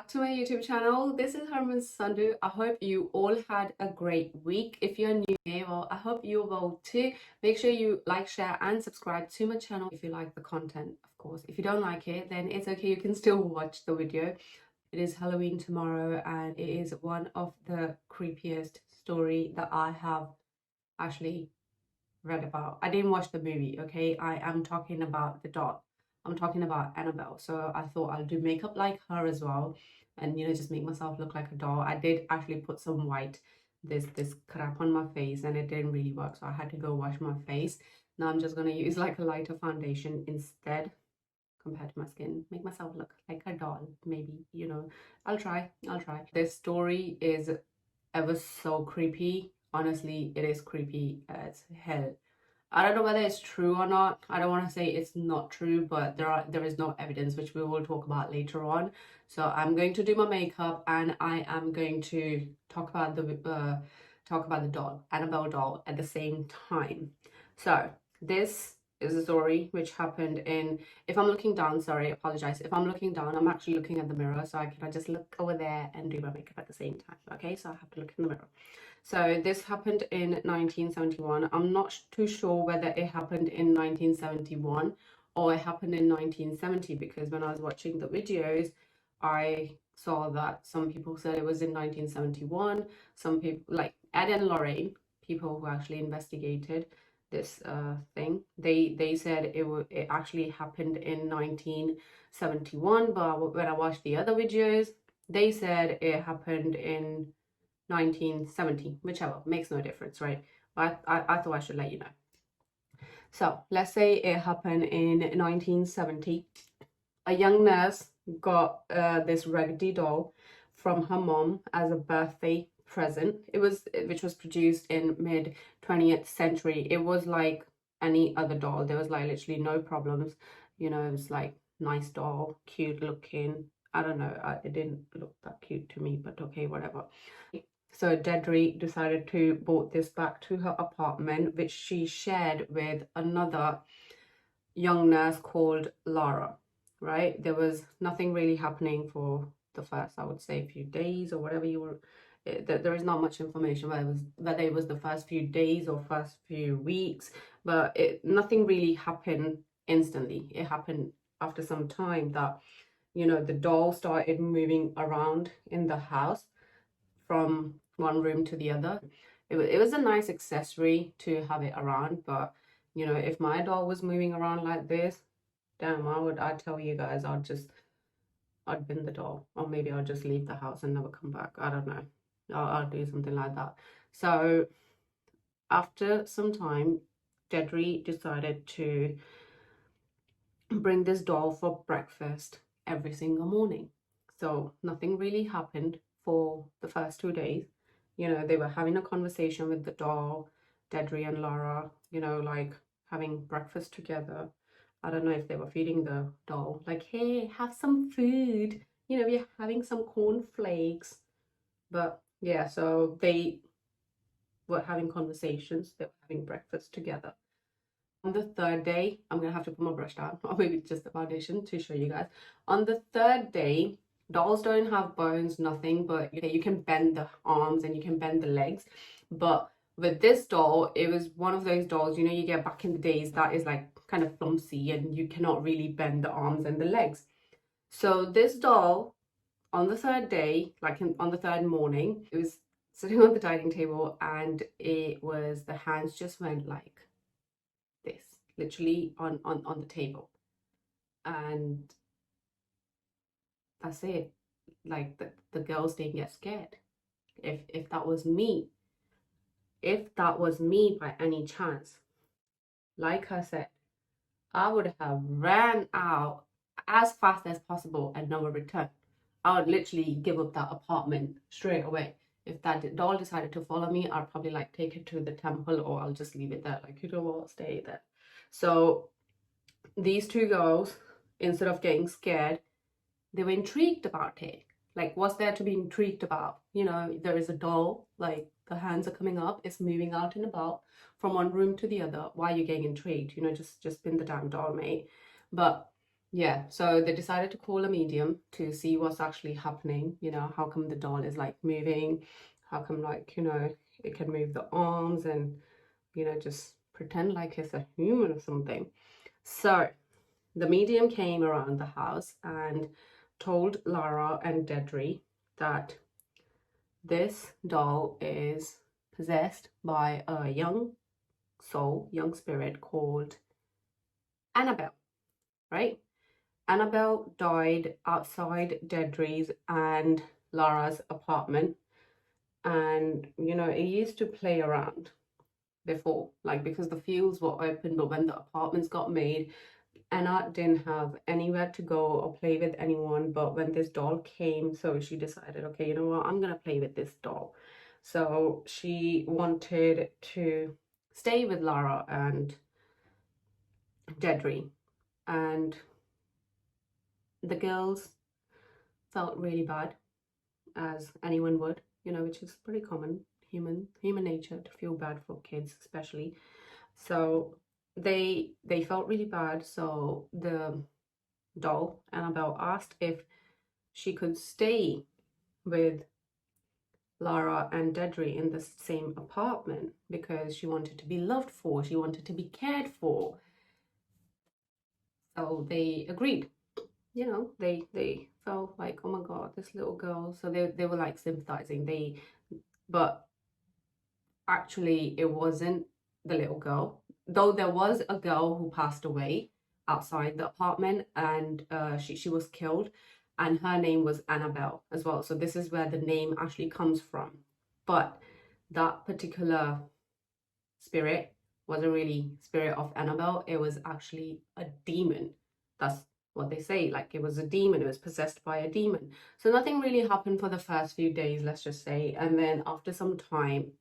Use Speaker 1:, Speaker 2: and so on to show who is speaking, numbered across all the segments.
Speaker 1: back to my YouTube channel. This is Harman Sandhu. I hope you all had a great week. If you're new here, well, I hope you will too. Make sure you like, share and subscribe to my channel if you like the content, of course. If you don't like it, then it's okay. You can still watch the video. It is Halloween tomorrow and it is one of the creepiest story that I have actually read about. I didn't watch the movie, okay? I am talking about the doll. I'm talking about Annabelle. So I thought I'll do makeup like her as well and just make myself look like a doll. I did actually put some white this crap on my face and it didn't really work, so I had to go wash my face. Now I'm just gonna use like a lighter foundation instead compared to my skin, make myself look like a doll. Maybe, I'll try. This story is ever so creepy. Honestly, it is creepy as hell. I don't know whether it's true or not. I don't want to say it's not true, but there is no evidence, which we will talk about later on. So I'm going to do my makeup and I am going to talk about the doll, Annabelle doll, at the same time. So this is a story which happened in, if I'm looking down, sorry, apologize. If I'm looking down, I'm actually looking at the mirror, so I just look over there and do my makeup at the same time. Okay, so I have to look in the mirror. So this happened in 1971. I'm not too sure whether it happened in 1971 or it happened in 1970, because when I was watching the videos, I saw that some people said it was in 1971. Some people, like Ed and Lorraine, people who actually investigated this thing, they said it actually happened in 1971. But when I watched the other videos, they said it happened in 1970, whichever, makes no difference, right? But I thought I should let you know. So let's say it happened in 1970. A young nurse got this raggedy doll from her mom as a birthday present. Which was produced in mid 20th century. It was like any other doll. There was like literally no problems. It was like nice doll, cute looking. I don't know, it didn't look that cute to me, but okay, whatever. So Dedri decided to brought this back to her apartment, which she shared with another young nurse called Lara, right? There was nothing really happening for the first, I would say, few days or whatever you were. There is not much information whether it was the first few days or first few weeks, but nothing really happened instantly. It happened after some time that, the doll started moving around in the house from one room to the other. It was a nice accessory to have it around, but if my doll was moving around like this, damn, I'd tell you guys, I'd bin the doll, or maybe I'll just leave the house and never come back. I don't know. I'll do something like that. So after some time, Dedri decided to bring this doll for breakfast every single morning. So nothing really happened for the first 2 days. They were having a conversation with the doll, Dedri and Laura, like having breakfast together. I don't know if they were feeding the doll, like, hey, have some food. We're having some cornflakes. But yeah, so they were having conversations, they were having breakfast together. On the third day, I'm gonna have to put my brush down, or maybe just the foundation to show you guys. On the third day, dolls don't have bones, nothing, but you can bend the arms and you can bend the legs. But with this doll, it was one of those dolls, you get back in the days, that is like kind of clumsy and you cannot really bend the arms and the legs. So this doll, on the third day, like on the third morning, it was sitting on the dining table and the hands just went like this, literally on the table, and that's it. Like the girls didn't get scared. If that was me, by any chance, like I said, I would have ran out as fast as possible and never returned. I would literally give up that apartment straight away. If that doll decided to follow me, I'd probably like take it to the temple, or I'll just leave it there, like, what, stay there. So these two girls, instead of getting scared, they were intrigued about it. Like, what's there to be intrigued about? There is a doll, like the hands are coming up, it's moving out and about from one room to the other. Why are you getting intrigued? Just spin the damn doll, mate. But Yeah, so they decided to call a medium to see what's actually happening. You know, how come the doll is like moving? How come, like, you know, it can move the arms and, you know, just pretend like it's a human or something. So the medium came around the house and told Lara and Dedry that this doll is possessed by a young soul, young spirit called Annabelle, right? Annabelle died outside Dedry's and Lara's apartment. And, you know, it used to play around before, like because the fields were open, but when the apartments got made, Anna didn't have anywhere to go or play with anyone. But when this doll came, so she decided, okay, you know what, I'm gonna play with this doll. So she wanted to stay with Lara and Dedry, and the girls felt really bad, as anyone would, you know, which is pretty common, human nature to feel bad for kids, especially. So they felt really bad. So the doll Annabelle asked if she could stay with Lara and Dedry in the same apartment because she wanted to be loved for, she wanted to be cared for. So they agreed. You know, they felt like, oh my God, this little girl. So they were like sympathizing. But actually it wasn't the little girl, though there was a girl who passed away outside the apartment, and she was killed, and her name was Annabelle as well. So this is where the name actually comes from. But that particular spirit wasn't really spirit of Annabelle. It was actually a demon. That's what they say. Like, it was a demon. It was possessed by a demon. So nothing really happened for the first few days, let's just say. And then after some time,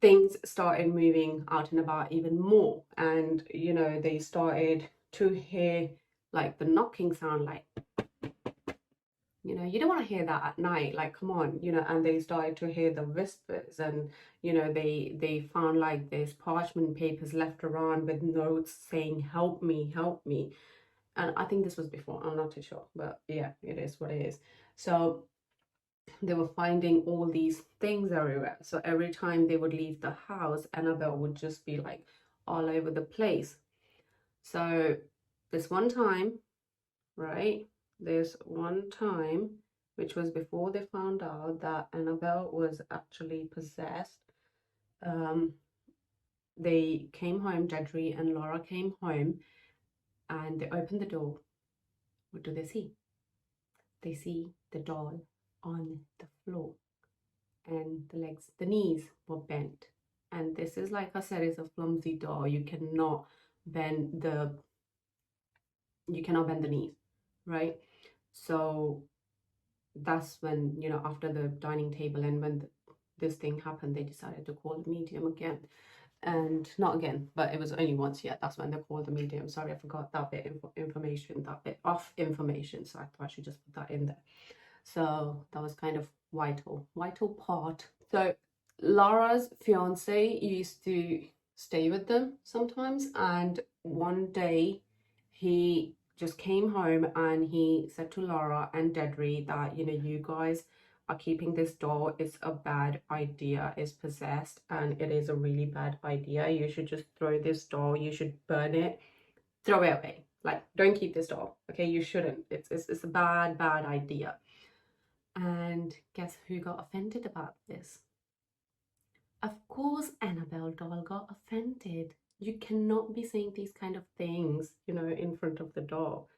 Speaker 1: things started moving out and about even more. And, you know, they started to hear like the knocking sound, like, you know, you don't want to hear that at night, like, come on, you know. And they started to hear the whispers, and, you know, they found like there's parchment papers left around with notes saying, help me, help me. And I think this was before, I'm not too sure, but yeah, it is what it is. So they were finding all these things everywhere. So every time they would leave the house, Annabelle would just be like all over the place. So this one time, right? There's one time, which was before they found out that Annabelle was actually possessed. Um, they came home, Dedry and Laura came home, and they opened the door. What do they see? They see the doll on the floor, and the legs, the knees were bent. And this is, like I said, it's a clumsy doll. You cannot bend the knees, right? So that's when, you know, after the dining table and when this thing happened, they decided to call the medium again. And not again, but it was only once. Yeah, that's when they called the medium. Sorry, I forgot that bit information, that bit of information. So I thought I should just put that in there. So that was kind of vital part. So Lara's fiance used to stay with them sometimes, and one day he just came home and he said to Lara and Dedry that, you know, you guys are keeping this doll. It's a bad idea. It's possessed, and it is a really bad idea. You should just throw this doll. You should burn it. Throw it away. Like, don't keep this doll. Okay, you shouldn't. It's a bad idea. And guess who got offended about this? Of course, Annabelle doll got offended. You cannot be saying these kind of things, you know, in front of the doll.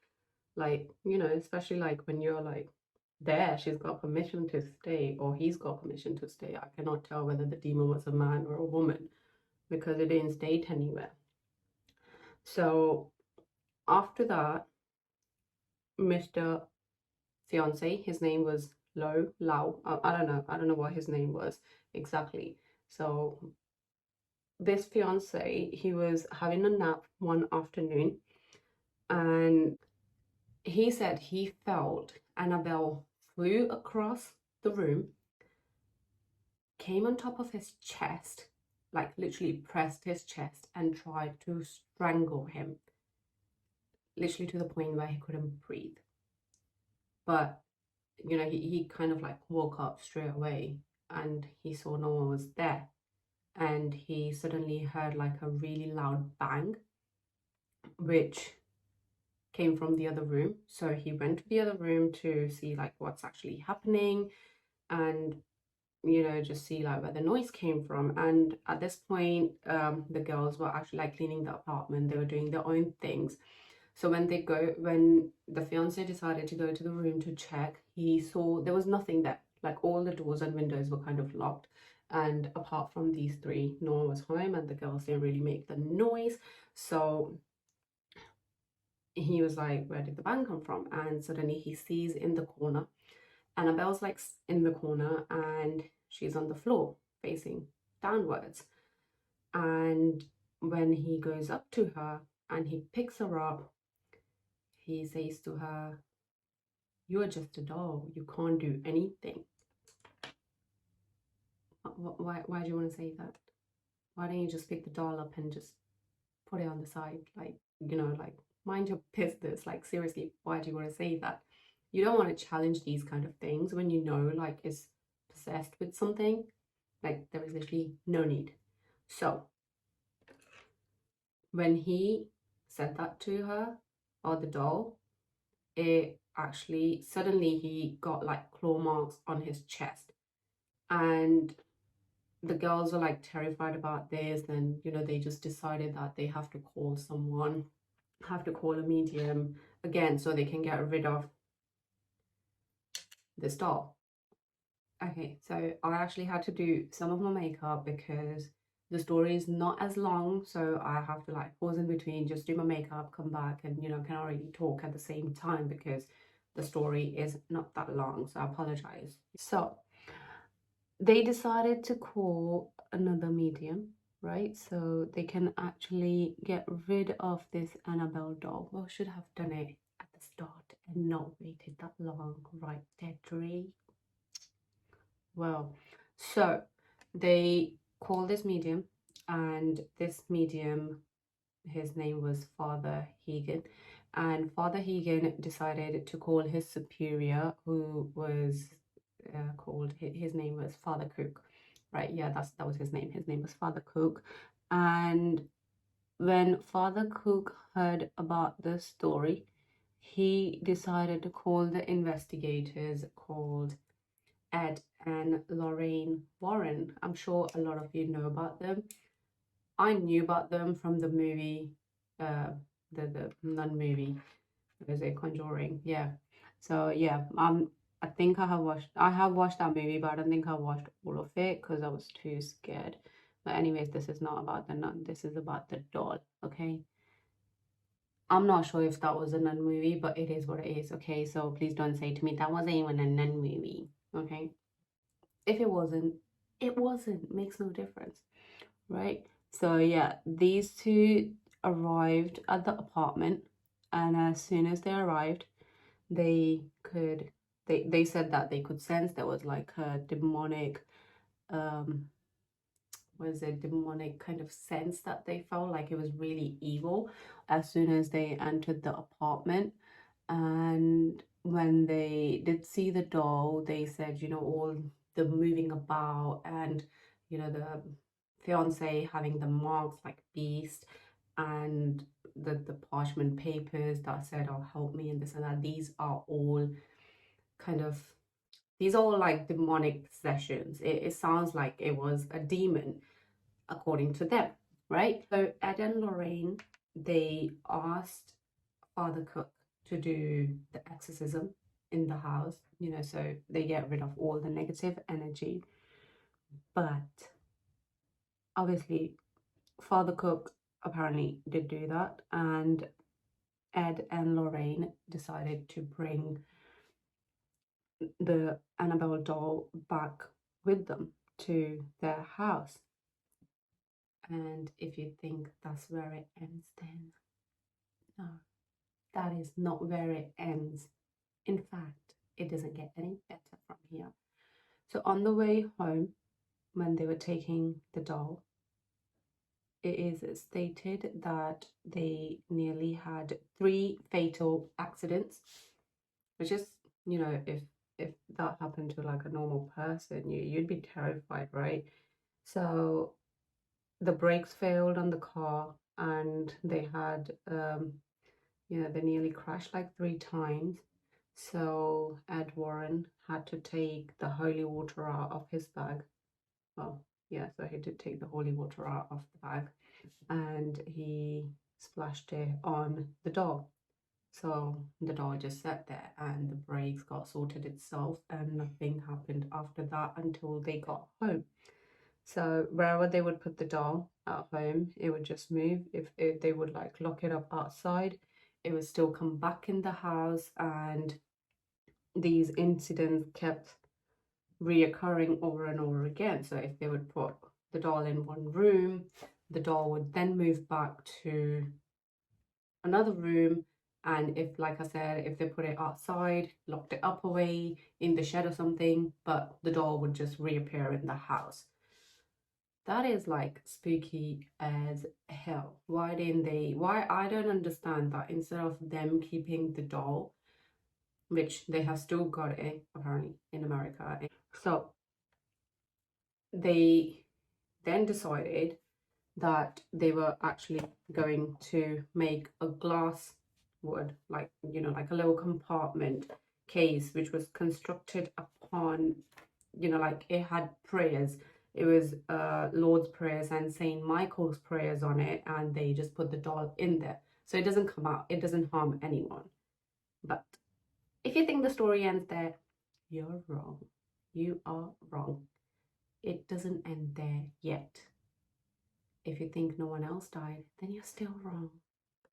Speaker 1: Like, you know, especially like when you're like there, she's got permission to stay, or he's got permission to stay. I cannot tell whether the demon was a man or a woman because it didn't state anywhere. So after that, Mr. Fiance, his name was Lau. I don't know what his name was exactly. So this fiance, he was having a nap one afternoon, and he said he felt Annabelle flew across the room, came on top of his chest, like literally pressed his chest and tried to strangle him. literally to the point where he couldn't breathe. But you know, he kind of like woke up straight away and he saw no one was there. And he suddenly heard like a really loud bang, which came from the other room. So he went to the other room to see like what's actually happening and, you know, just see like where the noise came from. And at this point, the girls were actually like cleaning the apartment. They were doing their own things. So when the fiance decided to go to the room to check, he saw there was nothing there. Like all the doors and windows were kind of locked. And apart from these three, no one was home and the girls didn't really make the noise. So he was like, where did the bang come from? And suddenly he sees in the corner, Annabelle's like in the corner and she's on the floor facing downwards. And when he goes up to her and he picks her up, he says to her, "You're just a doll. You can't do anything." Why do you want to say that? Why don't you just pick the doll up and just put it on the side? Like, you know, like, mind your business. Like, seriously, why do you want to say that? You don't want to challenge these kind of things when you know, like, it's possessed with something. Like, there is literally no need. So, when he said that to her, or the doll, it actually, suddenly he got like claw marks on his chest. And the girls were like terrified about this. Then, you know, they just decided that they have to call someone, have to call a medium again so they can get rid of this doll. Okay, so I actually had to do some of my makeup because the story is not as long, so I have to like pause in between, just do my makeup, come back, and you know, can already talk at the same time because the story is not that long, so I apologize. So they decided to call another medium, right? So they can actually get rid of this Annabelle doll. Well, should have done it at the start and not waited that long, right, Dedri? Well, so they call this medium, and this medium, his name was Father Hegan, and Father Hegan decided to call his superior, who was called, his name was Father Cook, right? Yeah, that was his name. His name was Father Cook, and when Father Cook heard about the story, he decided to call the investigators called Ed and Lorraine Warren. I'm sure a lot of you know about them. I knew about them from the movie, uh, the nun movie. Was it Conjuring? Yeah. So yeah, I think I have watched that movie, but I don't think I watched all of it because I was too scared. But anyways, this is not about the nun. This is about the doll. Okay. I'm not sure if that was a nun movie, but it is what it is. Okay. So please don't say to me that wasn't even a nun movie. Okay. If it wasn't, it wasn't. Makes no difference, right? So yeah, these two arrived at the apartment, and as soon as they arrived, they could they said that they could sense there was like a demonic um was a demonic kind of sense that they felt like it was really evil as soon as they entered the apartment. And when they did see the doll, they said, you know, all the moving about and, you know, the fiance having the marks like beast and the parchment papers that said, oh, help me and this and that. Kind of, these are all like demonic possessions. It sounds like it was a demon according to them, right? So Ed and Lorraine, they asked Father Cook to do the exorcism in the house, you know, so they get rid of all the negative energy. But obviously, Father Cook apparently did do that, and Ed and Lorraine decided to bring the Annabelle doll back with them to their house. And if you think that's where it ends, then no, that is not where it ends. In fact, it doesn't get any better from here. So on the way home, when they were taking the doll, it is stated that they nearly had 3 fatal accidents, which is, you know, if that happened to like a normal person, you'd be terrified, right? So the brakes failed on the car, and they had they nearly crashed like 3 times. So Ed Warren had to take the holy water out of his bag. Well, yeah, so he did take the holy water out of the bag, and he splashed it on the door. So the door just sat there, and the brakes got sorted itself, and nothing happened after that until they got home. So wherever they would put the doll at home, it would just move. If they would like lock it up outside, it would still come back in the house, and these incidents kept reoccurring over and over again. So if they would put the doll in one room, the doll would then move back to another room. And if, like I said, if they put it outside, locked it up away in the shed or something, but the doll would just reappear in the house. That is like spooky as hell. Why didn't they? Why? I don't understand that instead of them keeping the doll, which they have still got it apparently in America. So they then decided that they were actually going to make a glass wood, like, you know, like a little compartment case, which was constructed upon, you know, like it had prayers. It was Lord's prayers and Saint Michael's prayers on it, and they just put the doll in there. So it doesn't come out, it doesn't harm anyone. But if you think the story ends there, you're wrong. You are wrong. It doesn't end there yet. If you think no one else died, then you're still wrong,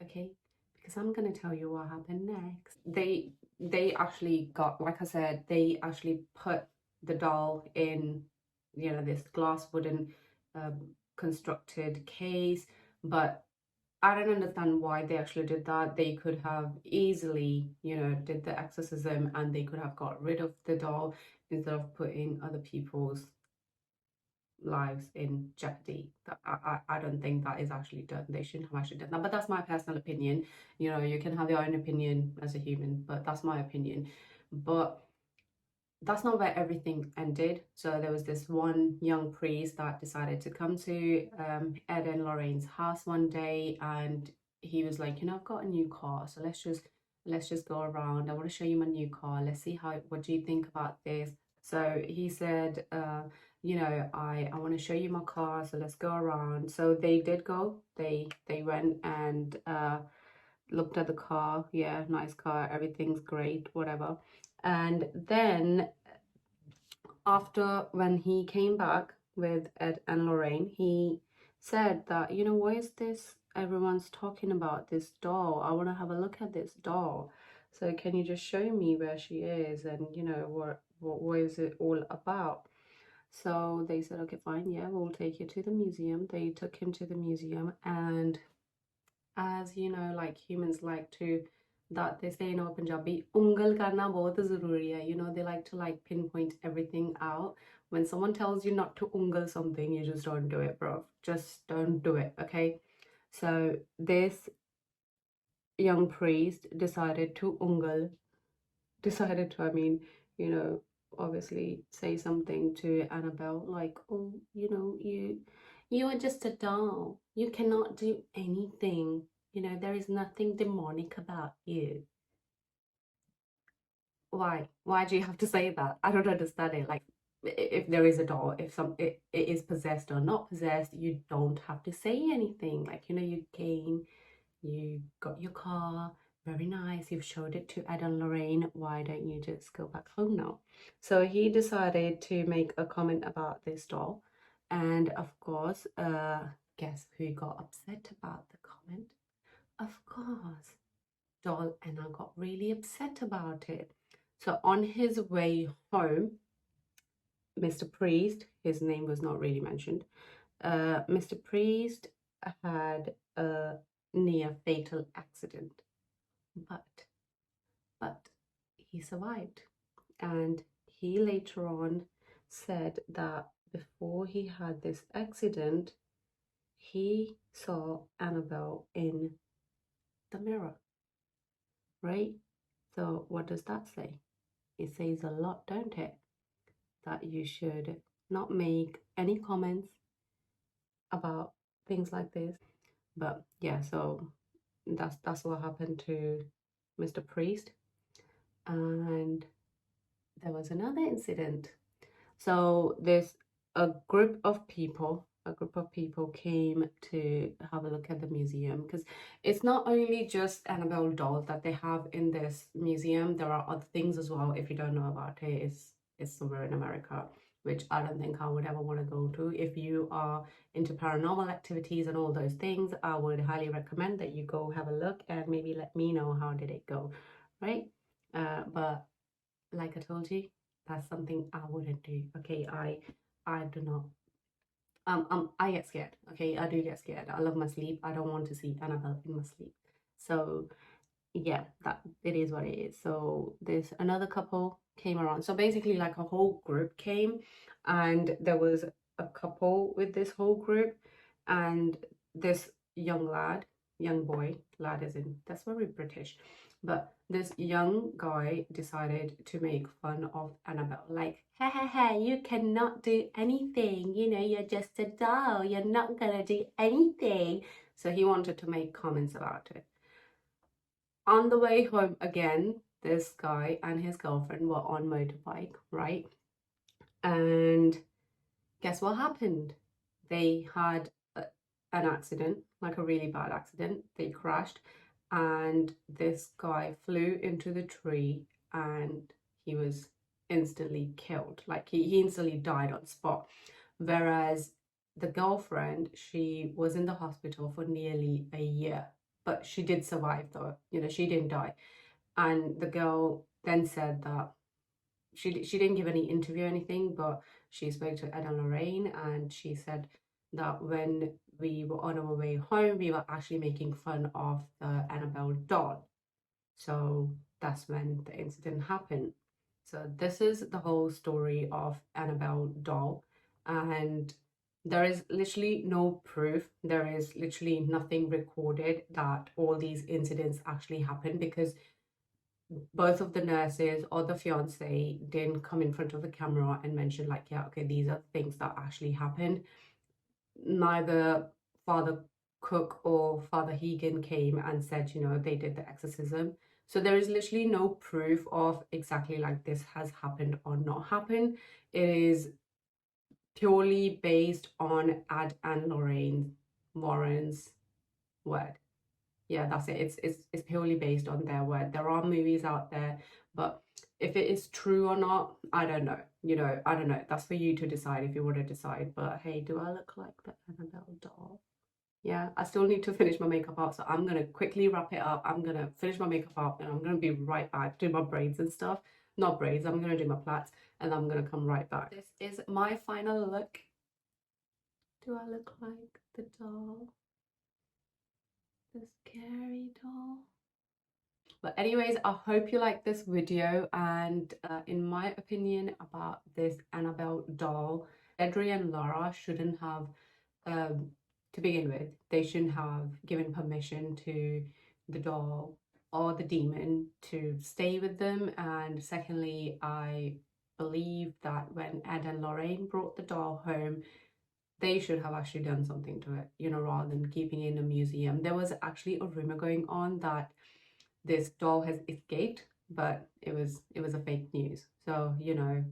Speaker 1: okay? Because I'm gonna tell you what happened next. They actually got, like I said, they actually put the doll in, you know, this glass wooden constructed case, but I don't understand why they actually did that. They could have easily, you know, did the exorcism, and they could have got rid of the doll instead of putting other people's lives in jeopardy. I don't think that is actually done. They shouldn't have actually done that. But that's my personal opinion. You know, you can have your own opinion as a human, but that's my opinion. But that's not where everything ended. So there was this one young priest that decided to come to Ed and Lorraine's house one day, and he was like, you know, I've got a new car, so let's just go around. I want to show you my new car. Let's see what do you think about this? So he said, you know, I want to show you my car, so let's go around. So they did go. They went and looked at the car. Yeah, nice car. Everything's great, whatever. And then after, when he came back with Ed and Lorraine, he said that, you know, what is this everyone's talking about, this doll? I want to have a look at this doll. So can you just show me where she is, and you know, what is it all about? So they said, okay, fine, yeah, we'll take you to the museum. They took him to the museum, and as you know, like humans like to, that they say in our Punjabi, ungal karna bahut zaruri hai. You know, they like to like pinpoint everything out. When someone tells you not to ungal something, you just don't do it, bro. Just don't do it, okay? So this young priest decided to ungal, decided to, I mean, you know, obviously say something to Annabelle, like, oh, you know, you are just a doll. You cannot do anything. You know, there is nothing demonic about you. Why do you have to say that? I don't understand it. Like, if there is a doll, if it is possessed or not possessed, you don't have to say anything. Like, you know, you came, you got your car, very nice. You've showed it to Ed and Lorraine. Why don't you just go back home now? So he decided to make a comment about this doll. And of course, guess who got upset about the comment? Of course, doll Anna got really upset about it. So on his way home, Mr. Priest, his name was not really mentioned, Mr. Priest had a near fatal accident, but but he survived, and he later on said that before he had this accident, he saw Annabelle in the mirror, right? So what does that say? It says a lot, don't it? That you should not make any comments about things like this. But yeah, so that's what happened to Mr. Priest. And there was another incident. So there's a group of people came to have a look at the museum, because it's not only just Annabelle dolls that they have in this museum. There are other things as well. If you don't know about it, it's somewhere in America, which I don't think I would ever want to go to. If you are into paranormal activities and all those things, I would highly recommend that you go have a look and maybe let me know how did it go, right? But like I told you, that's something I wouldn't do. Okay, I do not. I get scared. Okay, I do get scared. I love my sleep. I don't want to see Annabelle in my sleep. So yeah, that it is what it is. So there's another couple came around. So basically, like a whole group came, and there was a couple with this whole group, and this young boy, lad is in, that's very British, but this young guy decided to make fun of Annabelle, like, ha ha ha, you cannot do anything, you know, you're just a doll, you're not gonna do anything. So he wanted to make comments about it. On the way home again, this guy and his girlfriend were on motorbike, right? And guess what happened? They had an accident, like a really bad accident. They crashed, and this guy flew into the tree, and he was instantly killed. Like he instantly died on spot. Whereas the girlfriend, she was in the hospital for nearly a year, but she did survive though. You know, she didn't die. And the girl then said that she didn't give any interview or anything, but she spoke to Ed and Lorraine, and she said that when we were on our way home, we were actually making fun of the Annabelle doll. So that's when the incident happened. So this is the whole story of Annabelle doll, and there is literally no proof. There is literally nothing recorded that all these incidents actually happened, because both of the nurses or the fiance didn't come in front of the camera and mention, like, yeah, okay, these are things that actually happened. Neither Father Cook or Father Hegan came and said, you know, they did the exorcism. So there is literally no proof of exactly like this has happened or not happened. It is purely based on Ad and Lorraine Warren's word. Yeah, that's it. It's purely based on their word. There are movies out there, but if it is true or not, I don't know. You know, I don't know. That's for you to decide if you want to decide. But hey, do I look like the Annabelle doll? Yeah, I still need to finish my makeup up, so I'm gonna quickly wrap it up. I'm gonna finish my makeup up, and I'm gonna be right back, do my braids and stuff. Not braids, I'm gonna do my plaits, and I'm gonna come right back. This is my final look. Do I look like the doll? The scary doll? But anyways, I hope you like this video, and in my opinion about this Annabelle doll, Edry and Laura shouldn't have, to begin with, they shouldn't have given permission to the doll or the demon to stay with them. And secondly, I believe that when Ed and Lorraine brought the doll home, they should have actually done something to it, you know, rather than keeping it in a museum. There was actually a rumor going on that this doll has escaped, but it was a fake news. So, you know,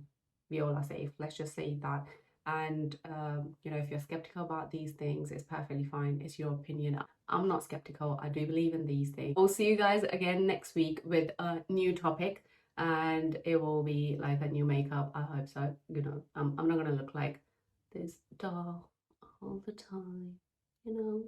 Speaker 1: we all are safe. Let's just say that. And you know, if you're skeptical about these things, it's perfectly fine. It's your opinion. I'm not skeptical. I do believe in these things. I'll see you guys again next week with a new topic, and it will be like a new makeup. I hope so. You know, I'm not gonna look like this doll all the time, you know.